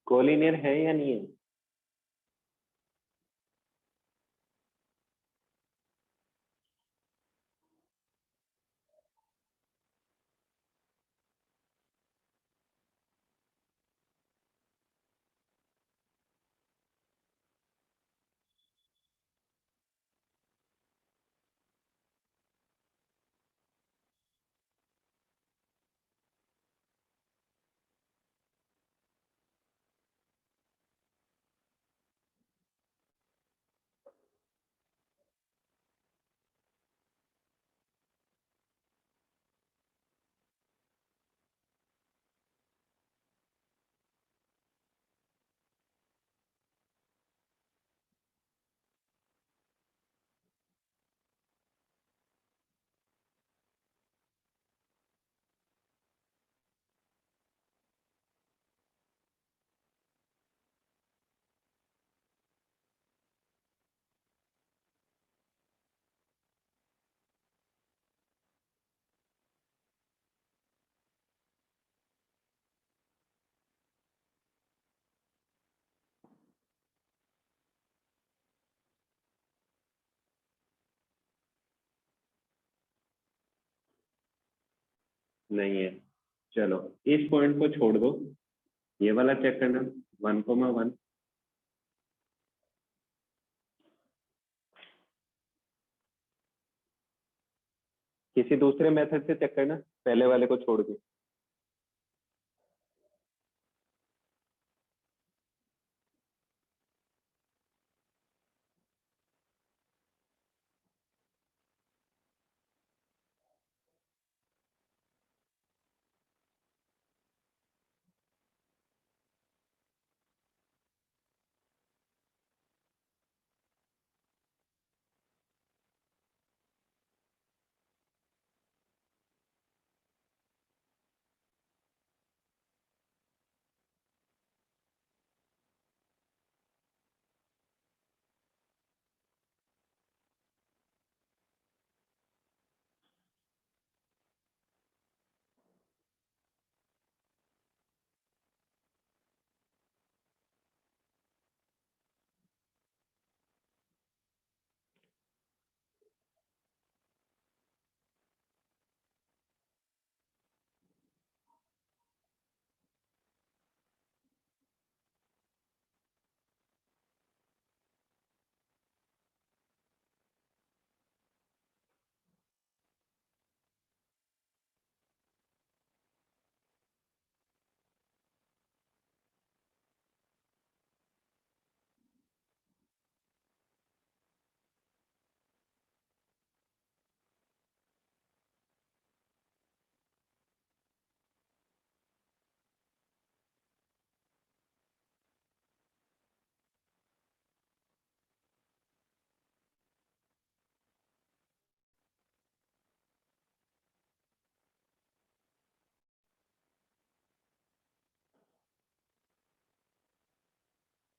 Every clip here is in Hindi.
कोलिनियर है या नहीं है? नहीं है। चलो इस पॉइंट को छोड़ दो, ये वाला चेक करना, 1,1। किसी दूसरे मेथड से चेक करना, पहले वाले को छोड़ के।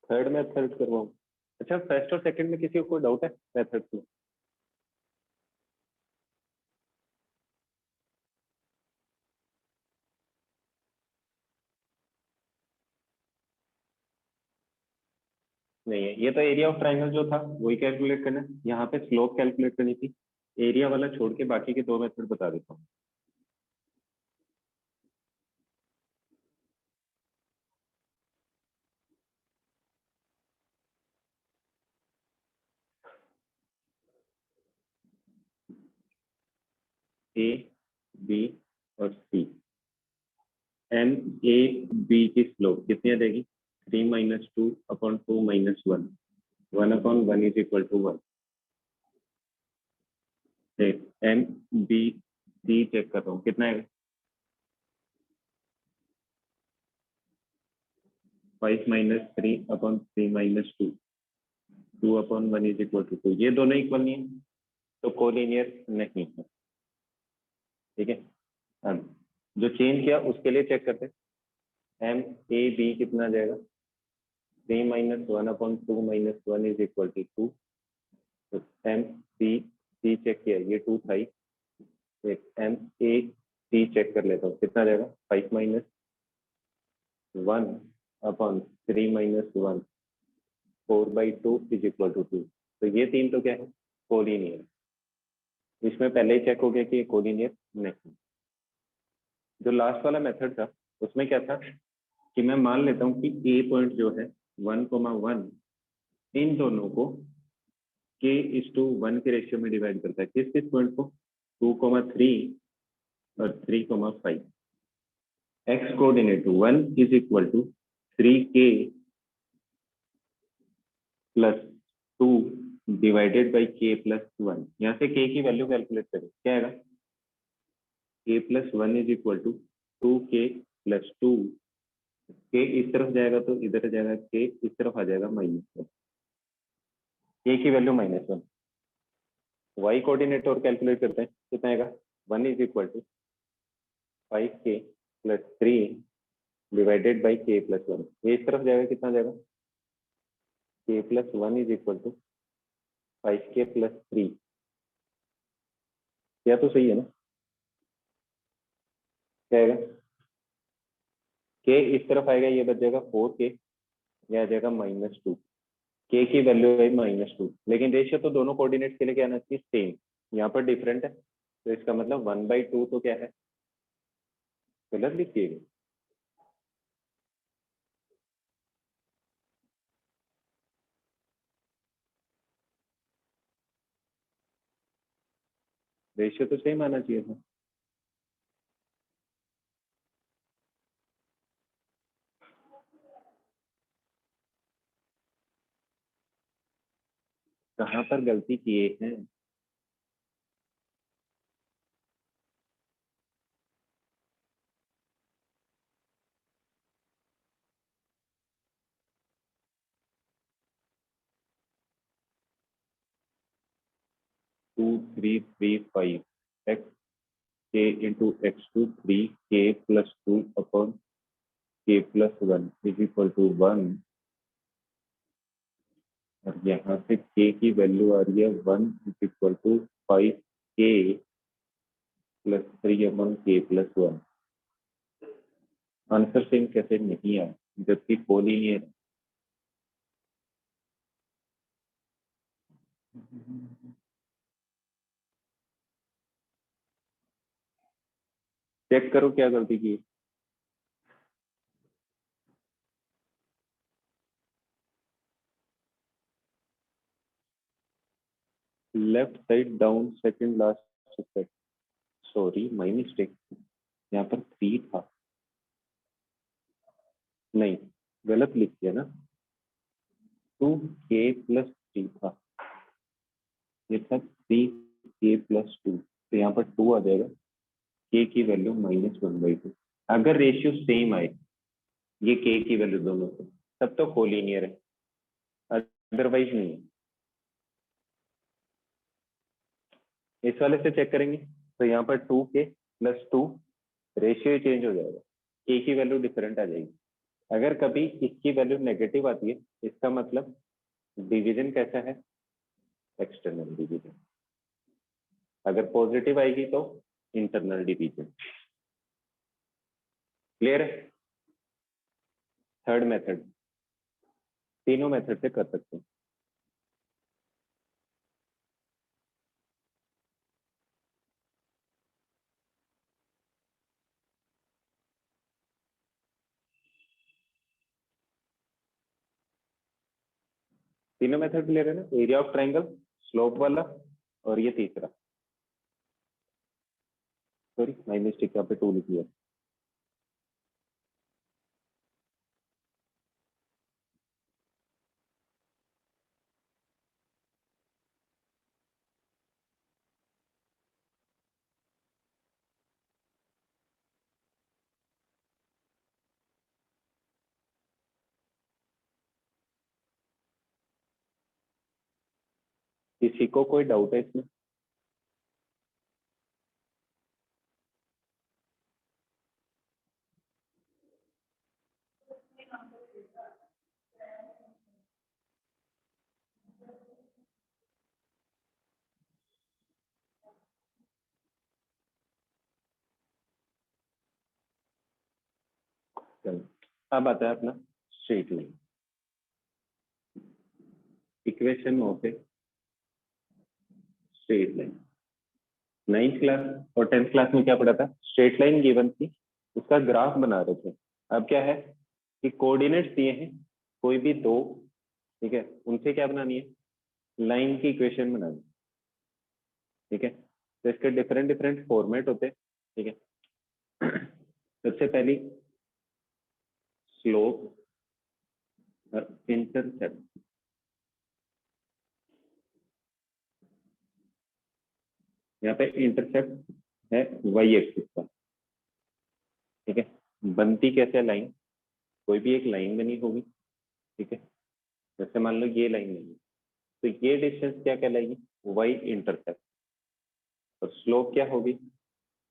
थर्ड मेथड करवाऊँ? अच्छा, फर्स्ट और सेकंड में किसी को कोई डाउट है मेथड में? नहीं है। ये तो एरिया ऑफ ट्राइंगल जो था वही कैलकुलेट करना है, यहाँ पे स्लोप कैलकुलेट करनी थी। एरिया वाला छोड़ के बाकी के दो मेथड बता देता हूँ। ए, बी और सी। एन ए बी की स्लोप कितनी आ जाएगी? 3 - 2/2 - 1, 1/1 इज इक्वल टू 1। एन बी सी चेक कर रहा हूँ, कितना है? 5 - 3/3 - 2, 2/1 इज इक्वल टू 2। ये दोनों इक्वल नहीं है तो कोलिनियर नहीं है। ठीक है, अब जो चेंज किया उसके लिए चेक करते हैं। एम ए बी कितना आ जाएगा? 3 - 1/2 - 1 इज इक्वल टू 2। तो एम सी सी चेक किया, ये 2 था ही। एम ए सी चेक कर लेता हूँ, कितना आ जाएगा? 5 - 1 upon 3 minus 1 4/2 is equal to 2। तो ये तीन तो क्या है, कोलिनियर। इसमें पहले ही चेक हो गया कि ये कोलिनियर नहीं। जो लास्ट वाला मेथड था उसमें क्या था कि मैं मान लेता हूँ कि ए पॉइंट जो है 1,1 इन दोनों को k:1 के रेशियो में डिवाइड करता है। किस किस पॉइंट को, 2,3 और 3,5। X coordinate 1 is equal to 3k plus 2 divided by k plus 1। यहाँ से k की वैल्यू कैलकुलेट करें, क्या आएगा, k plus 1 is equal to 2k plus 2। k इस तरफ जाएगा तो इधर जाएगा, k इस तरफ आ जाएगा -1, k की वैल्यू -1। y कोऑर्डिनेट और कैलकुलेट करते हैं, कितना आएगा, 1 is equal to 5k plus 3 divided by k plus 1। ये इस तरफ जाएगा, कितना जाएगा, k plus 1 is equal to 5k plus 3। या तो सही है ना, क्या आएगा, k इस तरफ आएगा, ये बच जाएगा 4k, यह आ जाएगा -2। k की वैल्यू है -2, लेकिन रेशियो तो दोनों कोऑर्डिनेट्स के लिए क्या आना चाहिए, सेम। यहाँ पर डिफरेंट है, तो इसका मतलब 1/2 तो क्या है, गलत लिखिएगा। रेशियो तो सेम आना चाहिए था। कहाँ पर गलती किए हैं, टू 3 3 5 एक्स के into x2 3k plus 2 upon k plus 1 is equal to 1। और यहाँ से k की वैल्यू आ रही है 1 is equal to 5k plus 3 upon k plus 1। Answer same कैसे नहीं आया, जबकि कोलिनियर। चेक करो क्या गलती की। Left side down second last step, sorry my mistake, यहाँ पर 3 था, नहीं गलत लिख दिया ना, 2k प्लस 3 था, ये था 3k प्लस 2, तो यहाँ पर 2 आ जाएगा, k की वैल्यू -1/2। अगर रेशियो सेम आए, ये k की वैल्यू दोनों को, तब तो कोलिनियर है, अदरवाइज नहीं है। इस वाले से चेक करेंगे तो यहाँ पर 2k प्लस 2 रेशियो चेंज हो जाएगा, k की वैल्यू डिफरेंट आ जाएगी। अगर कभी इसकी वैल्यू नेगेटिव आती है, इसका मतलब डिवीजन कैसा है, एक्सटर्नल डिवीजन। अगर पॉजिटिव आएगी तो इंटरनल डिवीजन। क्लियर है। थर्ड मेथड, तीनों मेथड से कर सकते हैं। तीनों मेथड क्लियर है ना, एरिया ऑफ ट्राइंगल, स्लोप वाला, और ये तीसरा, सॉरी माय मिस्टेक, यहाँ पे 2 लिख लिया। किसी को कोई डाउट है इसमें, चलो अब आता है अपना straight line, equation of a straight line. 9th class और 10th क्लास में क्या पढ़ा था? स्ट्रेट लाइन गिवन थी, उसका ग्राफ बना रहे थे। अब क्या है कि कोऑर्डिनेट्स दिए हैं कोई भी दो, ठीक है, उनसे क्या बनानी है? लाइन की इक्वेशन बनानी, ठीक है। तो इसके डिफरेंट डिफरेंट फॉर्मेट होते हैं, ठीक है। सबसे पहली स्लोप और इंटरसेप्ट। यहाँ पे इंटरसेप्ट है वाई एक्सिस का, ठीक है। बनती कैसे लाइन? कोई भी एक लाइन बनी होगी, ठीक है, जैसे मान लो ये लाइन बनी, तो ये डिस्टेंस क्या कहलाएगी? Y intercept. और स्लोप क्या होगी?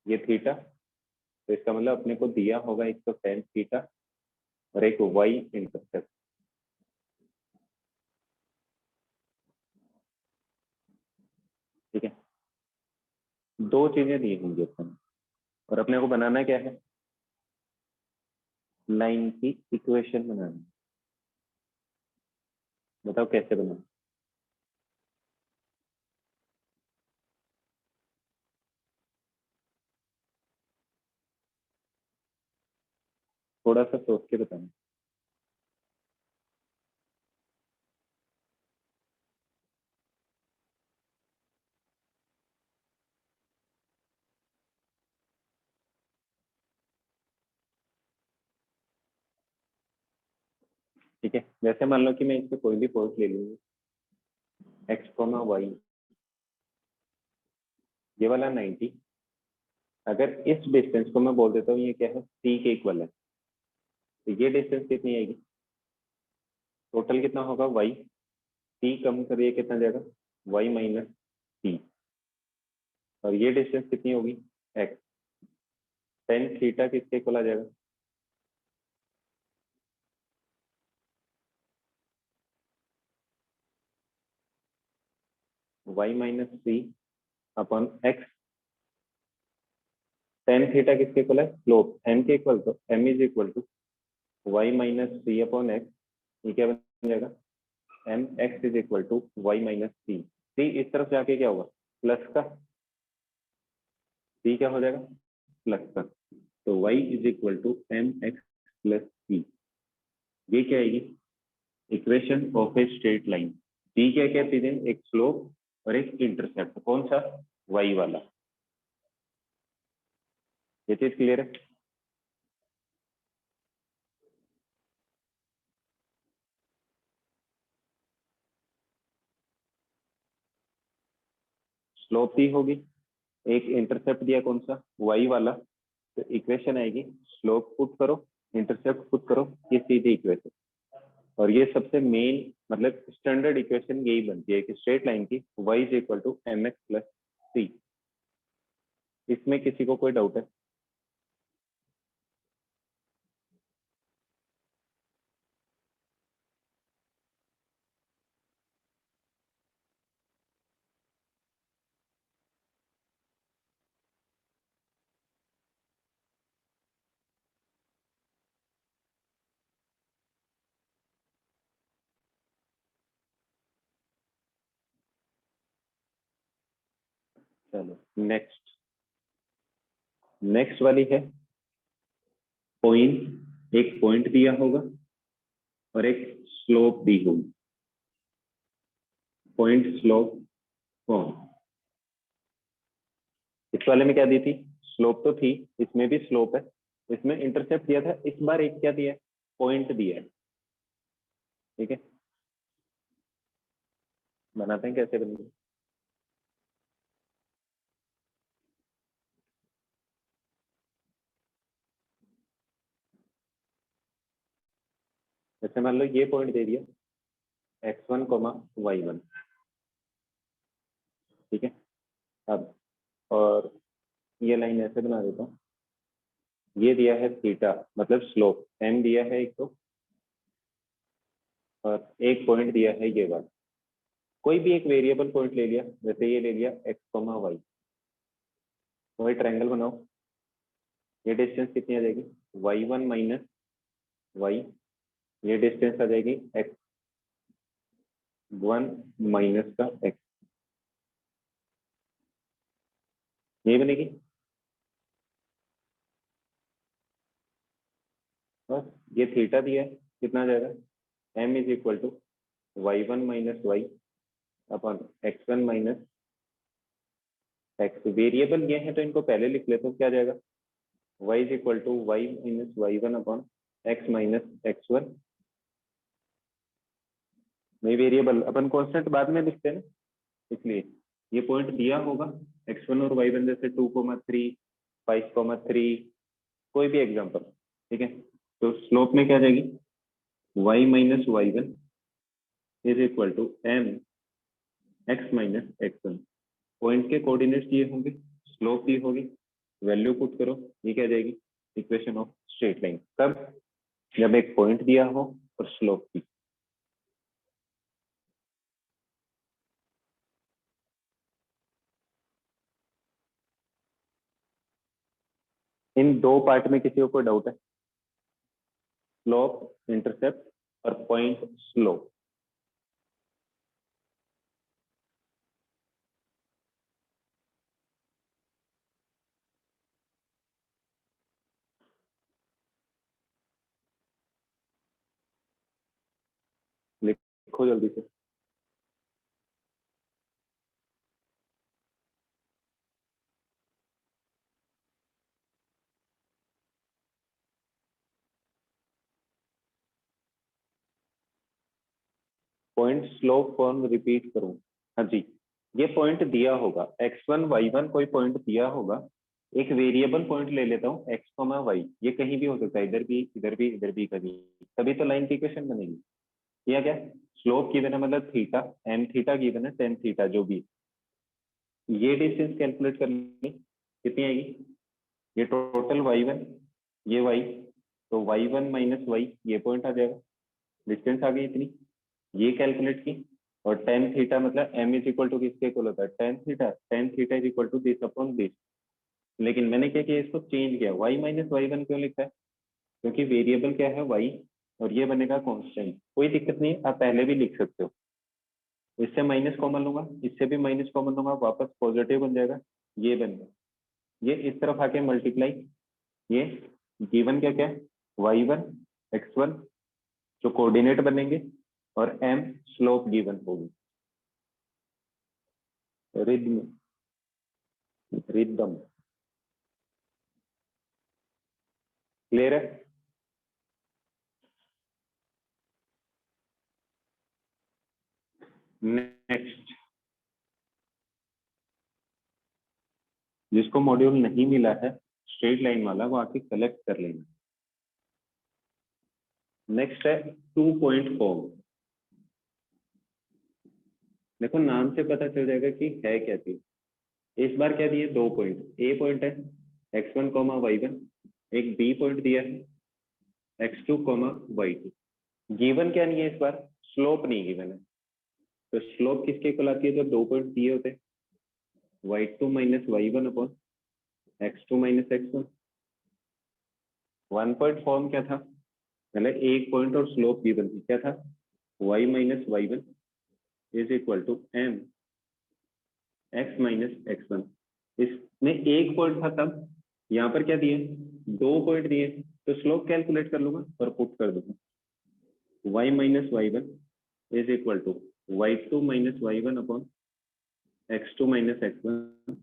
ये थीटा। तो इसका मतलब अपने को दिया होगा एक तो टेन थीटा और एक वाई इंटरसेप्ट, ठीक है। दो चीजें दी होंगी अपन, और अपने को बनाना क्या है? लाइन की इक्वेशन बनानी। बताओ कैसे बनाना? थोड़ा सा सोच के बताना। ठीक है, जैसे मान लो कि मैं इससे कोई भी पॉइंट ले लूंगी, एक्स कोमा वाई, ये वाला 90। अगर इस डिस्टेंस को मैं बोल देता हूँ ये क्या है? सी के इक्वल है, तो ये डिस्टेंस कितनी आएगी? टोटल कितना होगा? वाई। सी कम करिए कितना जाएगा? Y minus C. और ये डिस्टेंस कितनी होगी? एक्स। टेन थीटा किसके इक्वल आ जाएगा? Y minus C upon X. Tan theta किसके इक्वल है? स्लोप एम के इक्वल, तो M is equal to Y minus C upon X. ये क्या बन जाएगा? M X is equal to Y minus C. C इस तरफ जाके क्या होगा? प्लस का। सी क्या हो जाएगा? प्लस का। तो Y is equal to M X plus C. ये क्या आएगी? Equation of a straight line. C क्या कहती है? एक स्लोप और एक इंटरसेप्ट। कौन सा? वाई वाला। ये चीज क्लियर है? स्लोप दी होगी, एक इंटरसेप्ट दिया कौन सा? वाई वाला। तो इक्वेशन आएगी, स्लोप पुट करो, इंटरसेप्ट पुट करो, ये सीधी इक्वेशन। और ये सबसे मेन मतलब स्टैंडर्ड इक्वेशन यही बनती है कि स्ट्रेट लाइन की y is equal to M X plus C. इसमें किसी को कोई डाउट है? चलो नेक्स्ट। नेक्स्ट वाली है पॉइंट। एक पॉइंट दिया होगा और एक स्लोप दी होगी। पॉइंट स्लोप कौन? इस वाले में क्या दी थी? स्लोप तो थी, इसमें भी स्लोप है, इसमें इंटरसेप्ट दिया था। इस बार एक क्या दिया है? पॉइंट दिया है, ठीक है। बनाते हैं कैसे बनेगी? जैसे मान लो ये पॉइंट दे दिया x1 कोमा y1, ठीक है। अब और ये लाइन ऐसे बना देता हूँ। ये दिया है थीटा मतलब स्लोप m दिया है एक तो, और एक पॉइंट दिया है ये वाला। कोई भी एक वेरिएबल पॉइंट ले लिया, जैसे ये ले लिया x कोमा वाई। वही ट्रायंगल बनाओ। ये डिस्टेंस कितनी आ जाएगी? y1 माइनस वाई ये डिस्टेंस आ जाएगी x1 माइनस का x, ये बनेगी। बस ये थीटा दिया है, कितना आ जाएगा, m is equal to y1 minus Y upon x1 minus x। Variable ये है तो इनको पहले लिख लेते हो, क्या आ जाएगा, y is equal to Y minus y1 upon x minus x1। नहीं, वेरिएबल अपन कांस्टेंट बाद में लिखते हैं ना, इसलिए ये पॉइंट दिया होगा x1 और y1, जैसे 2,3, 5,3, कोई भी एग्जांपल, ठीक है। तो स्लोप में क्या आ जाएगी, y minus y1 is equal to m x minus x1। Point के कोऑर्डिनेट्स दिए होंगे, स्लोप दी होगी, वैल्यू पुट करो, ये क्या आ जाएगी, इक्वेशन ऑफ स्ट्रेट लाइन। कब, जब एक पॉइंट दिया हो और स्लोप की। इन दो पार्ट में किसी को कोई डाउट है, स्लोप इंटरसेप्ट और पॉइंट स्लोप। लिखो जल्दी से। पॉइंट स्लोप फॉर्म रिपीट करूं, हाँ जी। ये पॉइंट दिया होगा x1 y1, कोई पॉइंट दिया होगा, एक वेरिएबल पॉइंट ले लेता हूँ x, y, ये कहीं भी हो सकता है, इधर भी, इधर भी, इधर भी, कभी, तभी तो लाइन की इक्वेशन बनेगी। या क्या, स्लोप गिवन है, मतलब थीटा, एम थीटा गिवन है, टेन थीटा जो भी, ये डिस्टेंस कैलकुलेट कर लेंगे, कितनी आएगी, ये टोटल y1, ये y, तो y1 माइनस y, ये पॉइंट आ जाएगा, डिस्टेंस आ गई इतनी, ये कैलकुलेट की। और टेन थीटा मतलब m इज इक्वल टू किसके इक्वल होता है, tan theta is equal to this upon this. लेकिन मैंने क्या किया, इसको चेंज किया, y माइनस y1 क्यों लिखा है, क्योंकि वेरिएबल क्या है y, और ये बनेगा कांस्टेंट। कोई दिक्कत नहीं, आप पहले भी लिख सकते हो, इससे माइनस कॉमन लूंगा, इससे भी माइनस कॉमन लूंगा, वापस पॉजिटिव बन जाएगा, ये बन गया। ये इस तरफ आके मल्टीप्लाई, ये गिवन क्या क्या है, y1 x1 जो कोऑर्डिनेट बनेंगे, और m स्लोप गिवन होगी। रिदम, रिदम क्लियर है। नेक्स्ट, जिसको मॉड्यूल नहीं मिला है स्ट्रेट लाइन वाला, वो आके कलेक्ट कर लेना। नेक्स्ट है 2 पॉइंट फॉर्म। देखो नाम से पता चल जाएगा कि है क्या चीज। इस बार क्या दिए, 2 पॉइंट, ए पॉइंट है x1 y1, एक बी पॉइंट दिया है x2 y2। गिवन क्या नहीं है इस बार, स्लोप नहीं गिवन है। तो स्लोप किसके इक्वल आती है, जब 2 पॉइंट दिए होते, y2 minus y1 upon x2 minus x1। 1 point form क्या था, मतलब एक पॉइंट और स्लोप गिवन थी, क्या था, y minus y1 is equal to m x minus x1। इसमें एक पॉइंट था तब, यहाँ पर क्या दिए, 2 पॉइंट दिए, तो स्लोप कैलकुलेट कर लूंगा और पुट कर दूंगा, y minus y1 is equal to y2 minus y1 upon x2 minus x1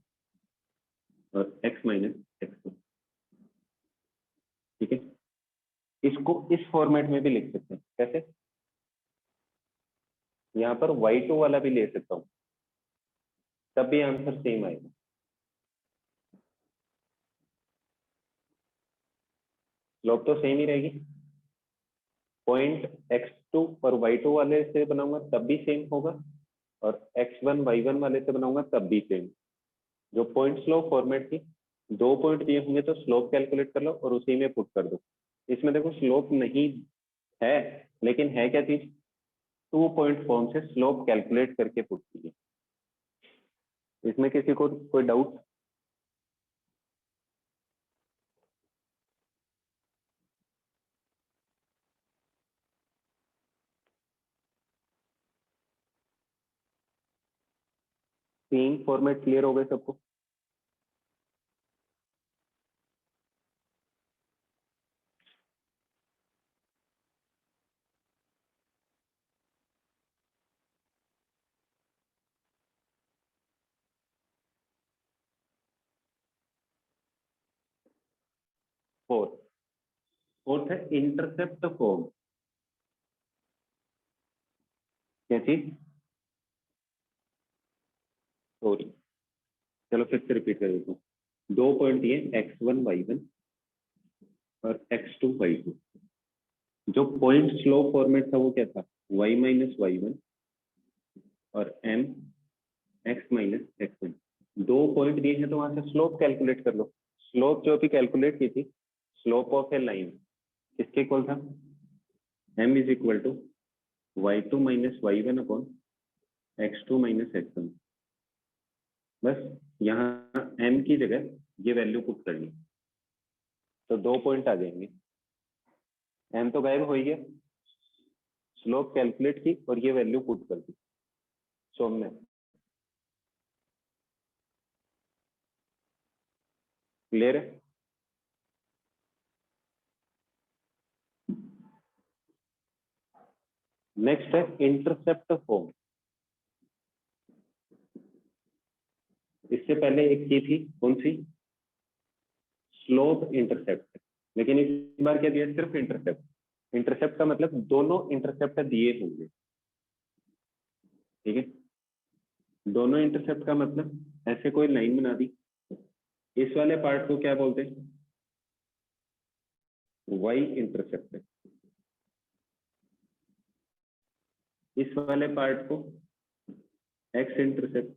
और x माइनस x1। ठीक है, इसको इस फॉर्मेट में भी लिख सकते हैं, कैसे, यहाँ पर y2 वाला भी ले सकता हूँ, तब भी आंसर सेम आएगा। स्लोप तो सेम ही रहेगी, पॉइंट x2 और y2 वाले से बनाऊंगा तब भी सेम होगा, और x1 y1 वाले से बनाऊंगा तब भी सेम। जो पॉइंट स्लोप फॉर्मेट थी, 2 पॉइंट दिए होंगे तो स्लोप कैलकुलेट कर लो और उसी में पुट कर दो। इसमें देखो स्लोप नहीं है, लेकिन है क्या चीज, 2 पॉइंट फॉर्म से स्लोप कैलकुलेट करके पुट कीजिए। इसमें किसी को कोई डाउट, तीन फॉर्मेट क्लियर हो गए सबको? फोर्थ है इंटरसेप्ट फॉर्म। क्या चीज? सॉरी, चलो फिर से रिपीट कर देता हूँ। दो पॉइंट दिए x1 y1 और x2 y2। जो पॉइंट स्लो फॉर्मेट था वो क्या था? y माइनस y1 और m x माइनस x1। दो पॉइंट दिए हैं तो वहां से स्लोप कैलकुलेट कर लो। स्लोप जो अभी कैलकुलेट की थी, स्लोप ऑफ ए लाइन किसके इक्वल था? m is equal to y2 minus y1 upon x2 minus x1। बस यहाँ m की जगह ये वैल्यू पुट करनी, तो दो पॉइंट आ जाएंगे। m तो गायब हो ही गया, स्लोप कैलकुलेट की और ये वैल्यू पुट कर दी। सो में क्लियर है? नेक्स्ट है इंटरसेप्ट फॉर्म। इससे पहले एक की थी, कौन सी? Slope intercept. लेकिन इस बार क्या दिया? सिर्फ इंटरसेप्ट। इंटरसेप्ट का मतलब दोनों इंटरसेप्ट दिए होंगे, ठीक है? दोनों इंटरसेप्ट का मतलब ऐसे कोई लाइन बना दी, इस वाले पार्ट को क्या बोलते हैं? Y intercept. इस वाले पार्ट को एक्स इंटरसेप्ट,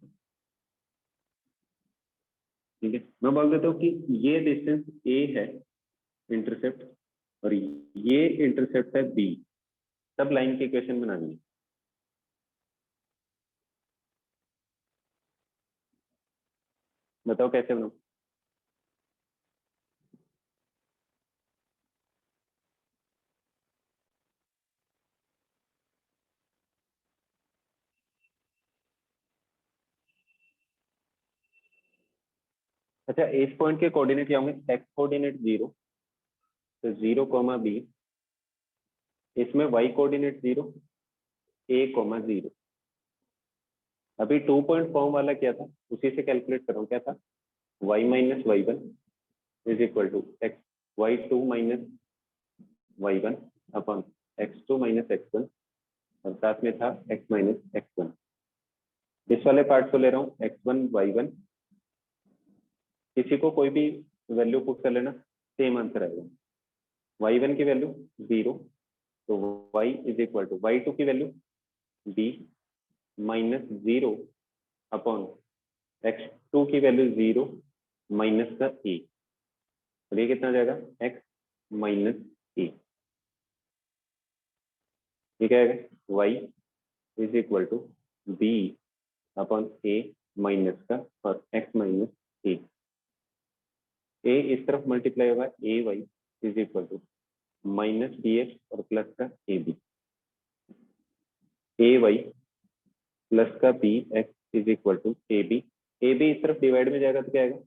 ठीक है? मैं बोल देता हूँ कि ये डिस्टेंस ए है इंटरसेप्ट और ये इंटरसेप्ट है बी। सब लाइन की इक्वेशन बनानी है। बताओ कैसे बनाऊं? अच्छा, इस पॉइंट के कोऑर्डिनेट क्या होंगे? एक्स कोऑर्डिनेट 0, तो 0, b। इसमें y कोऑर्डिनेट 0, a, 0। अभी 2 पॉइंट फॉर्म वाला क्या था, उसी से कैलकुलेट कर रहा हूँ। क्या था? y minus y1 is equal to X y2 minus y1 upon x2 minus x1 और साथ में था x माइनस x1। इस वाले पार्ट को ले रहा हूँ x1 y1। किसी को कोई भी वैल्यू पुट कर लेना, सेम आंसर आएगा। y1 की वैल्यू 0, तो y is equal to y2 की value b minus 0 upon x2 की वैल्यू 0 माइनस का e। और ये कितना जाएगा? x minus e। ठीक है? y is equal to b upon a minus का और x माइनस e। a इस तरफ मल्टीप्लाई होगा, A Y is equal to minus B X और प्लस का A B. A Y plus का B X is equal to A B. A B इस तरफ डिवाइड में जाएगा तो क्या आएगा?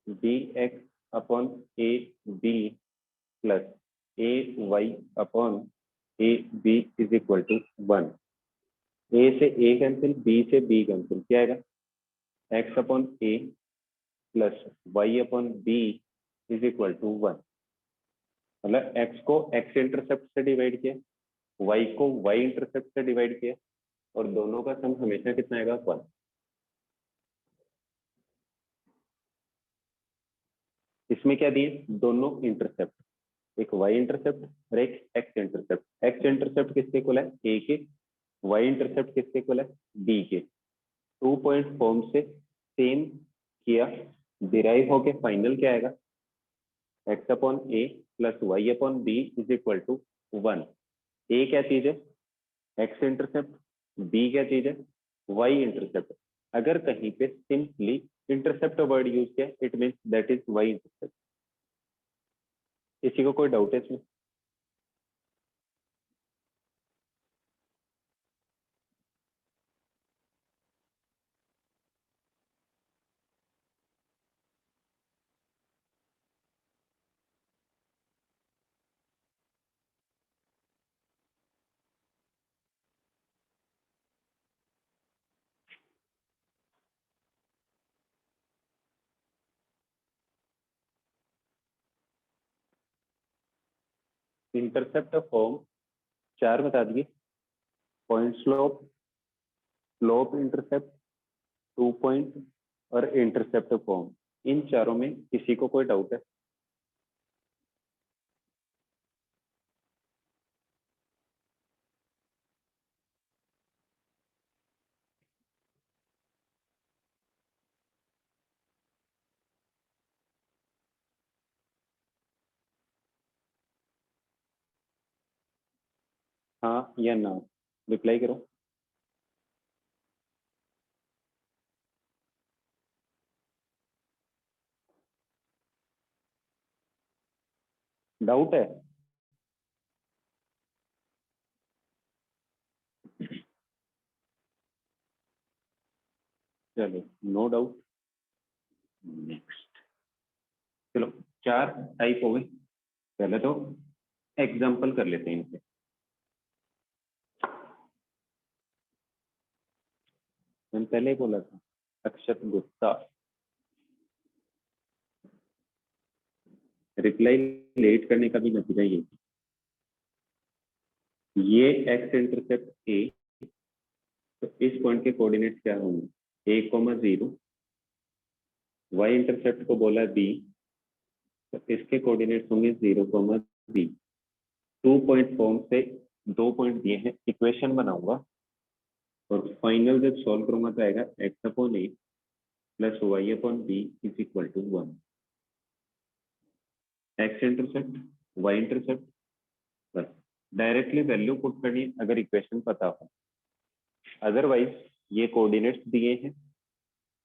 B X upon A B plus A Y upon A B is equal to 1। A से ए कैंसिल, बी से बी कैंसिल, क्या आएगा? X upon A plus Y upon B is equal to 1। मतलब एक्स को एक्स इंटरसेप्ट से डिवाइड किया, वाई को वाई इंटरसेप्ट से डिवाइड किया और दोनों का सम हमेशा कितना आएगा? 1। इसमें क्या दिए? दोनों इंटरसेप्ट, एक वाई इंटरसेप्ट और एक एक्स इंटरसेप्ट। एक्स इंटरसेप्ट किसके इक्वल है? ए के। वाई इंटरसेप्ट किसके इक्वल है? बी के। 2 पॉइंट फॉर्म से सेम किया, डिराइव होके फाइनल क्या आएगा? X upon A plus Y upon B is equal to 1। A क्या चीज है? X intercept. बी क्या चीज है? Y intercept. अगर कहीं पे सिंपली इंटरसेप्ट वर्ड यूज किया, it means that is Y intercept. किसी को कोई डाउट है इसमें? इंटरसेप्ट फॉर्म 4 बता दिए, point slope, slope intercept, 2 point और इंटरसेप्ट फॉर्म। इन चारों में किसी को कोई डाउट है? हाँ या ना, रिप्लाई करो। डाउट है? चलो, नो डाउट। नेक्स्ट, चलो 4 टाइप हो गए। पहले तो एग्जाम्पल कर लेते हैं इनसे। मैंने पहले ही बोला था, अक्षत गुप्ता। रिप्लाई लेट करने का भी नतीजा ये एक्स इंटरसेप्ट ए, तो इस पॉइंट के कोऑर्डिनेट्स क्या होंगे? 1,0। वाई इंटरसेप्ट को बोला बी, तो इसके कोऑर्डिनेट्स होंगे 0,b। 2 पॉइंट फॉर्म से 2 पॉइंट दिए हैं, इक्वेशन बनाऊंगा और फाइनल जब सॉल्व करूंगा तो आएगा x/a plus y/b is equal to 1। X intercept, Y intercept, बस डायरेक्टली वैल्यू पुट करनी है अगर इक्वेशन पता हो। अदरवाइज ये कोऑर्डिनेट्स दिए हैं,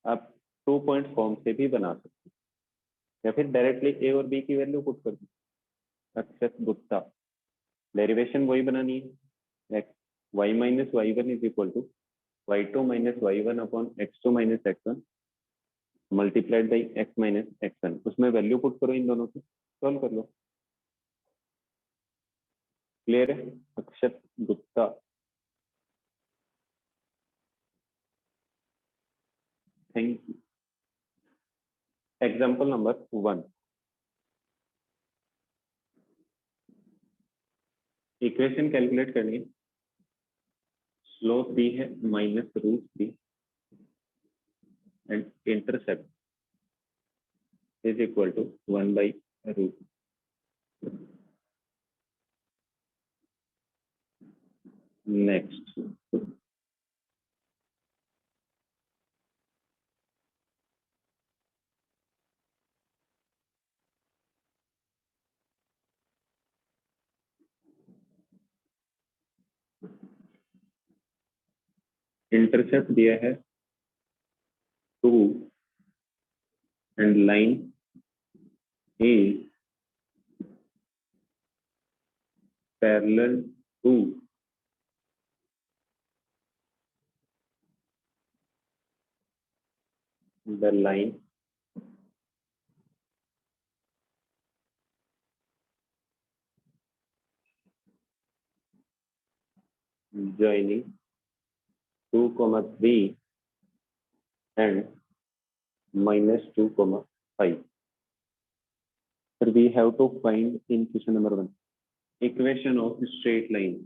आप 2 पॉइंट फॉर्म से भी बना सकते हैं या फिर डायरेक्टली ए और बी की वैल्यू पुट कर दो। अक्षत गुप्ता, डेरिवेशन वही बनानी है, y minus y1 is equal to y2 minus y1 upon x2 minus x1 multiplied by x minus x1। उसमें वैल्यू पुट करो, इन दोनों की सॉल्व कर लो। क्लियर है? Akshat Gupta. Thank you. Example number 1, equation calculate करनी है। स्लोप दी है -√3 and intercept is equal to 1/√। Next, intercept दिया है 2 and line is parallel to the line joining 2,3 and -2,5. Sir, we have to find in question number 1 equation of straight line.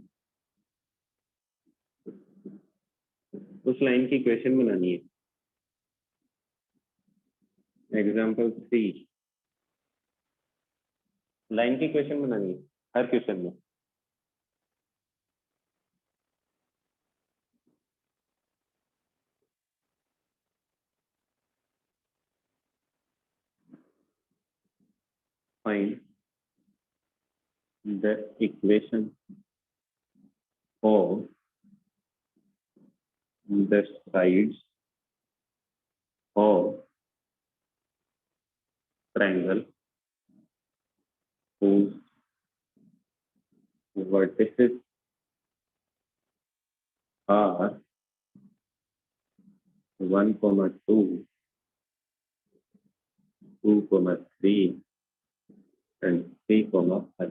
उस लाइन की इक्वेशन बनानी है। एग्जाम्पल 3, लाइन की इक्वेशन बनानी है हर क्वेश्चन में। Find the equation of the sides of triangle whose vertices are 1,2, 2,3 and 3,5.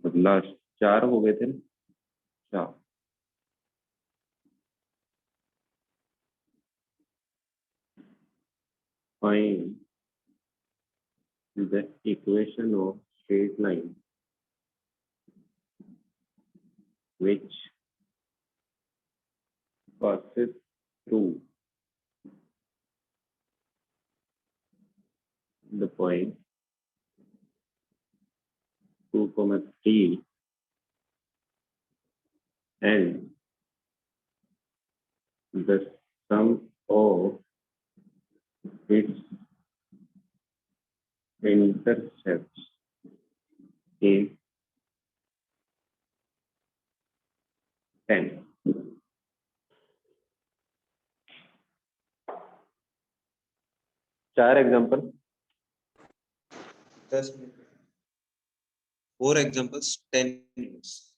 Last 4 हो गए थे ना? 4। find the equation of straight line which passes through the point 2, 3 and the sum of its intercepts is 10. चार एग्जांपल 10 minutes. 4 examples, 10 minutes.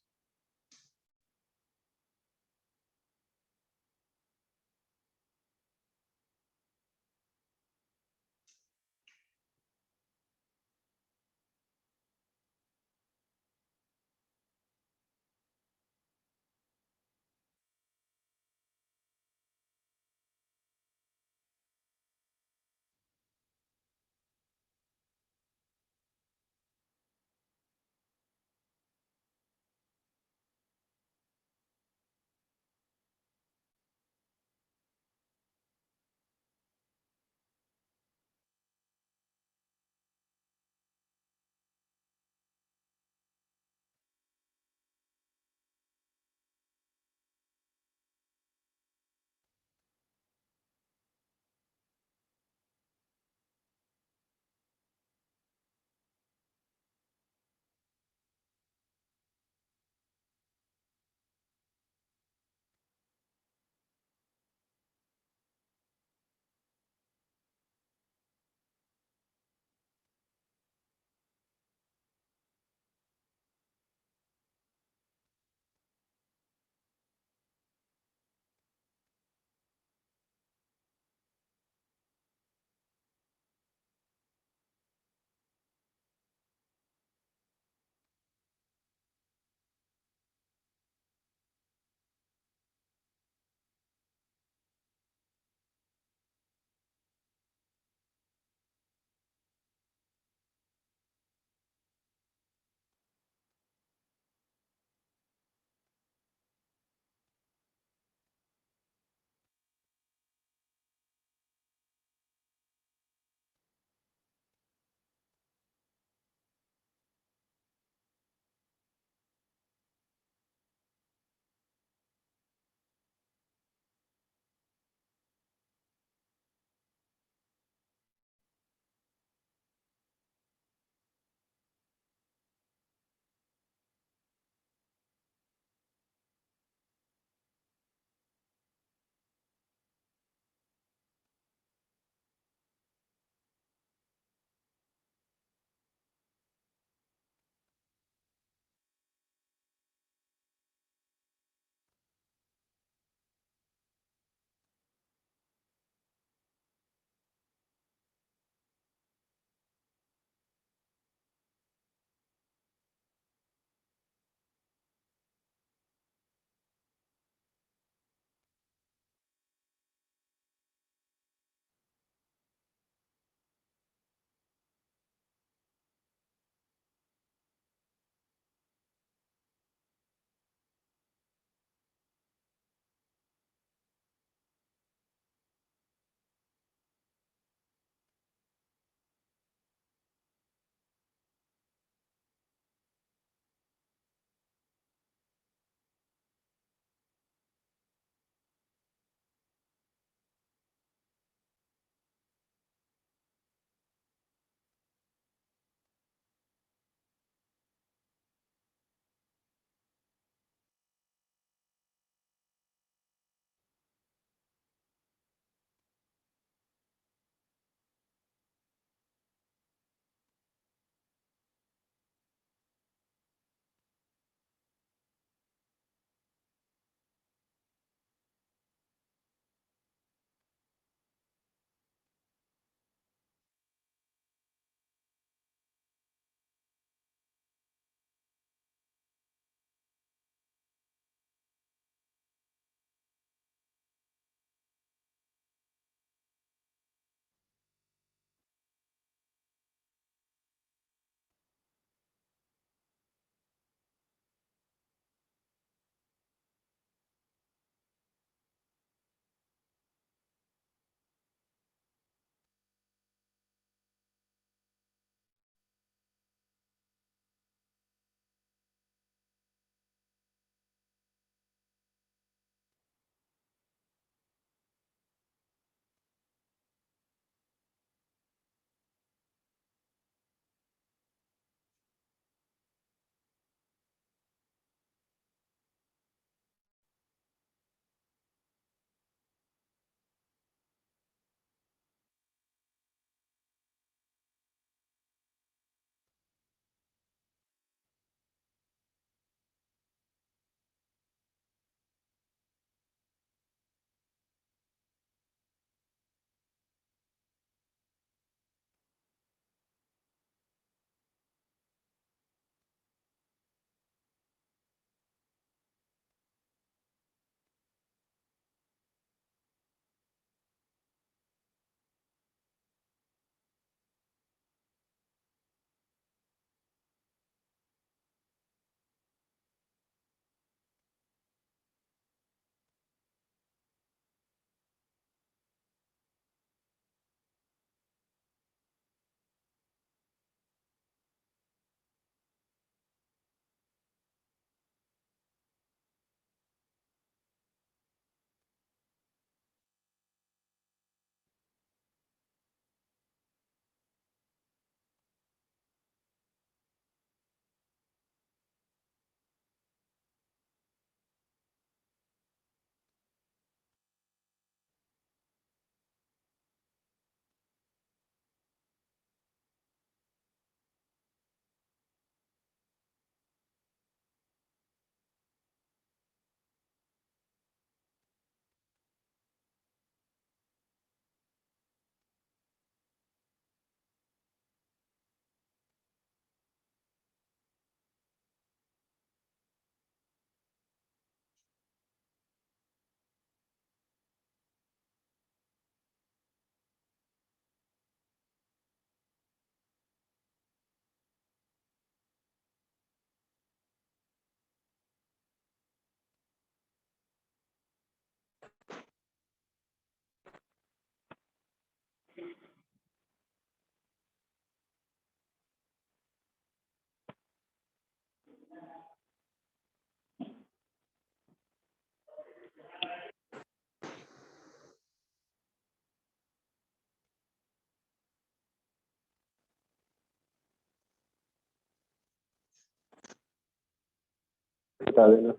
बता देना।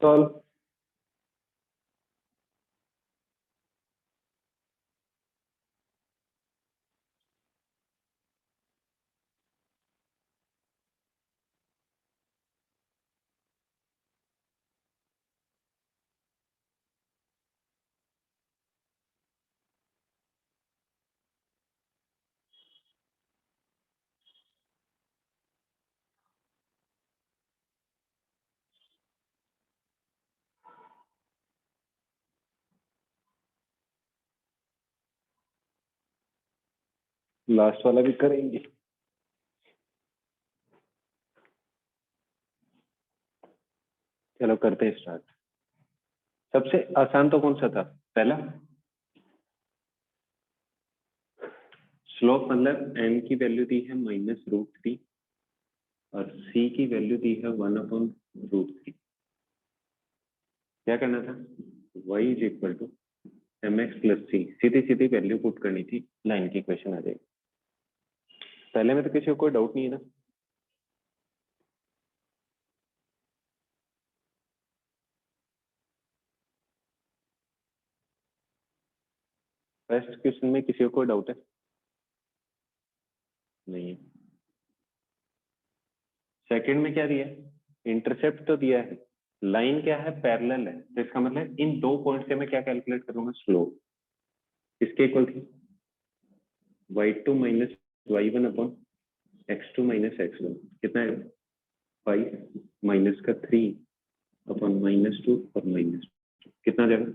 तो लास्ट वाला भी करेंगे। चलो करते हैं स्टार्ट। सबसे आसान तो कौन सा था? पहला। स्लोप मतलब n की वैल्यू दी है -√3 और c की वैल्यू दी है 1/√3। क्या करना था? y is equal to mx plus c, सीधी सीधी वैल्यू पुट करनी थी, लाइन की इक्वेशन आ जाएगी। पहले में तो किसी को कोई डाउट नहीं है ना? फर्स्ट क्वेश्चन में किसी को कोई डाउट है? नहीं है। सेकंड में क्या दिया है? इंटरसेप्ट तो दिया है, लाइन क्या है? पैरेलल है, तो इसका मतलब इन दो पॉइंट से मैं क्या कैलकुलेट करूंगा? स्लोप। किसके इक्वल थी? y2 minus y1 upon x2 minus x1। कितना है? 5 माइनस का 3 अपॉन -2 और -2 कितना जाएगा?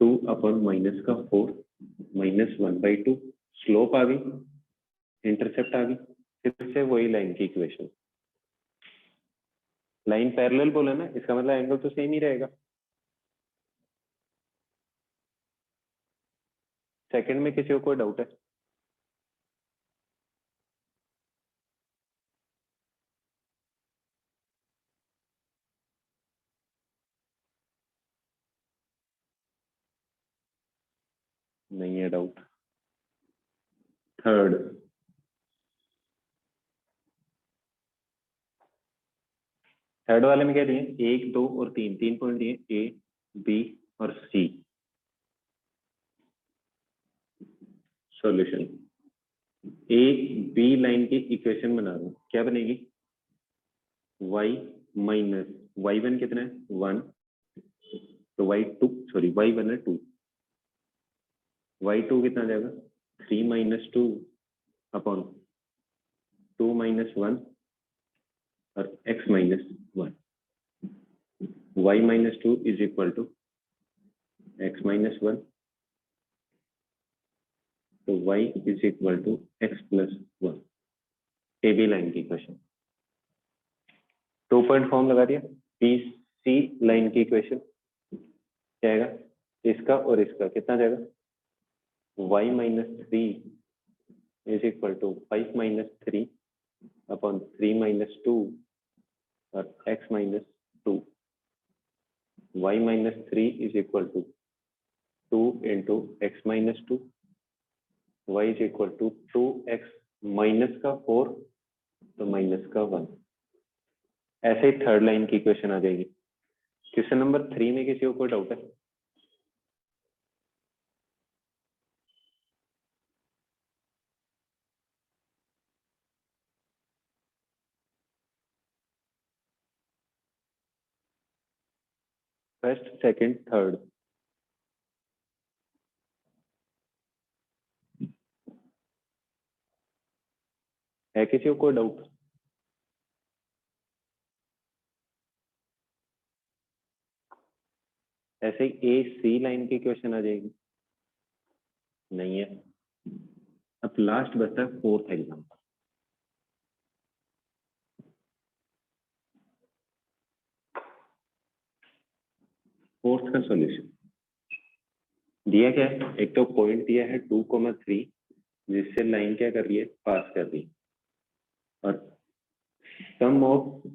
2 अपॉन माइनस का 4 -1/2। स्लोप आ गई, इंटरसेप्ट आ गई, फिर से वही लाइन की इक्वेशन। लाइन पैरेलल बोला ना, इसका मतलब एंगल तो सेम ही रहेगा। सेकंड में किसी को कोई डाउट है? नहीं है डाउट। थर्ड। थर्ड वाले में क्या दिए? 1, 2 और 3, 3 पॉइंट दिए, ए, बी और सी। सॉल्यूशन। ए बी लाइन की इक्वेशन बना रहा हूं, क्या बनेगी? y माइनस y1 कितना है? 1, तो y2 सॉरी y1 है 2, y2 कितना जाएगा? 3 माइनस 2 अपॉन 2 माइनस 1 और x minus 1। y minus 2 is equal to x minus 1, तो y is equal to x plus 1। A B line की इक्वेशन। 2 पॉइंट फॉर्म लगा दिया। बी सी लाइन की इक्वेशन क्या आएगा? इसका और इसका कितना जाएगा? y minus 3 is equal to 5 minus 3 upon 3 minus 2 और x minus 2। y minus 3 is equal to 2 into x minus 2, y is equal to 2x minus का 4 तो माइनस का 1। ऐसे ही थर्ड लाइन की इक्वेशन आ जाएगी। क्वेश्चन नंबर 3 में किसी को कोई डाउट है? First, second, third. है किसी को कोई डाउट? ऐसे ही ए सी लाइन की इक्वेशन आ जाएगी। नहीं है। अब लास्ट बचता है फोर्थ एग्जाम्पल। फोर्थ का सॉल्यूशन दिया क्या है? एक तो पॉइंट दिया है 2,3 जिससे लाइन क्या कर रही है? पास कर रही है, और सम ऑफ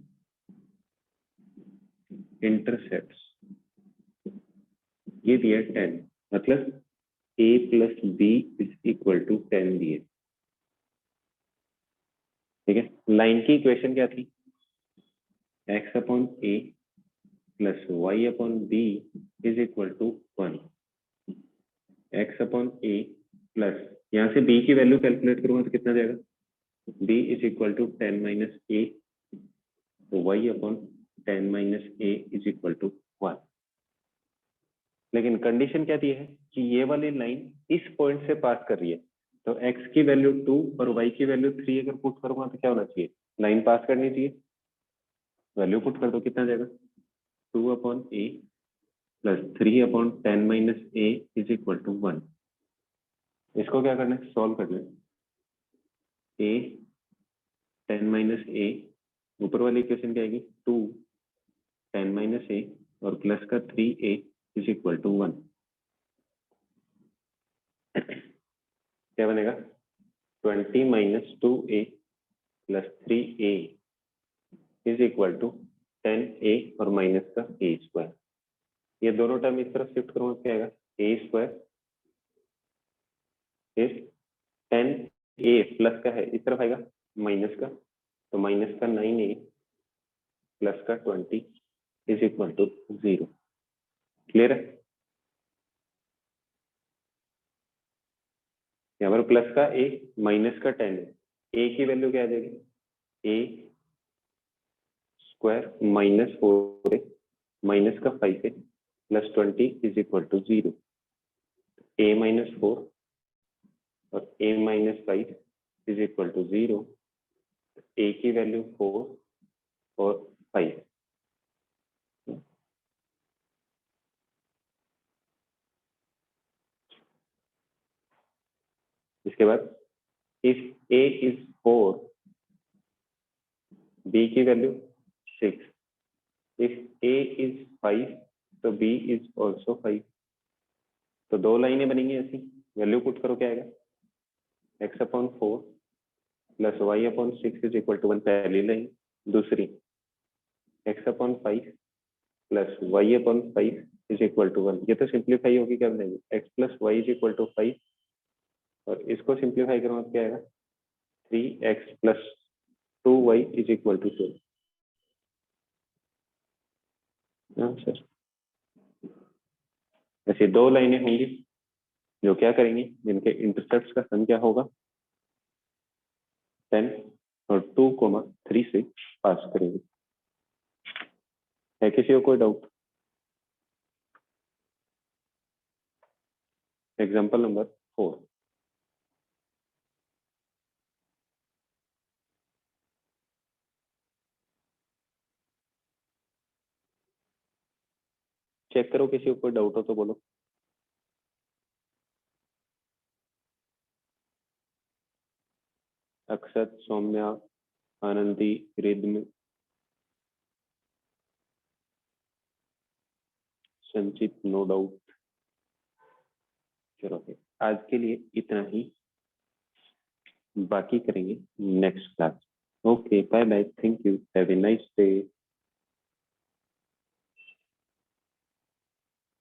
इंटरसेप्ट्स ये दिया 10, मतलब a plus B is equal to 10 दिए। ठीक है, लाइन की इक्वेशन क्या थी? x upon A plus Y upon B is equal to 1। X upon A plus, यहाँ से b की वैल्यू कैलकुलेट करूंगा तो कितना जाएगा? b is equal to 10 minus A, तो y upon 10 minus A is equal to 1। लेकिन कंडीशन क्या दी है कि ये वाली लाइन इस पॉइंट से पास कर रही है, तो x की वैल्यू 2 और y की वैल्यू 3 अगर पुट करूंगा तो क्या होना चाहिए? लाइन पास करनी चाहिए। वैल्यू पुट कर दो, कितना जाएगा? 2 upon A plus 3 upon 10 minus A is equal to 1। इसको क्या करना है? सॉल्व करना है। a 10 माइनस a, ऊपर वाली इक्वेशन क्या आएगी 2 10 माइनस a और प्लस का 3a इज इक्वल टू 1। क्या बनेगा 20 minus 2a plus 3a is equal to 10a और माइनस का a स्क्वायर। ये दोनों टर्म इस तरफ शिफ्ट करूंगा, क्या आएगा a square is 10a plus का है इस तरफ आएगा माइनस का, तो माइनस का 9a प्लस का 20 इज इक्वल टू 0। क्लियर है? यहाँ पर प्लस का a माइनस का 10 है, a की वैल्यू क्या आ जाएगी a square minus 4a minus का 5a plus 20 is equal to 0। a minus 4 और a minus 5 is equal to 0। a की वैल्यू 4 और 5। इसके बाद इफ a इज 4, b की वैल्यू 6। इफ a इज 5 तो b इज ऑल्सो 5। तो दो लाइनें बनेंगी ऐसी, वैल्यू पुट करो, क्या आएगा x upon 4 plus y upon 6 is equal to 1 पहली लाइन, दूसरी x upon 5 plus y upon 5 is equal to 1। ये तो सिंप्लीफाई होगी, क्या बनेगी x plus y is equal to 5 और इसको सिंप्लीफाई करूंगा क्या आएगा 3x plus 2y is equal to 2। Sir ऐसी दो लाइनें होंगी जो क्या करेंगी, जिनके इंटरसेप्ट्स का सम क्या होगा 10 और 2,3 से पास करेंगे। है किसी को कोई डाउट? Example number 4। चेक करो, किसी को कोई डाउट हो तो बोलो। Akshat, Saumya, Anandi, Ridham, Sanchit, no doubt. चलो आज के लिए इतना ही, बाकी करेंगे next class. Okay bye bye, thank you, have a nice day.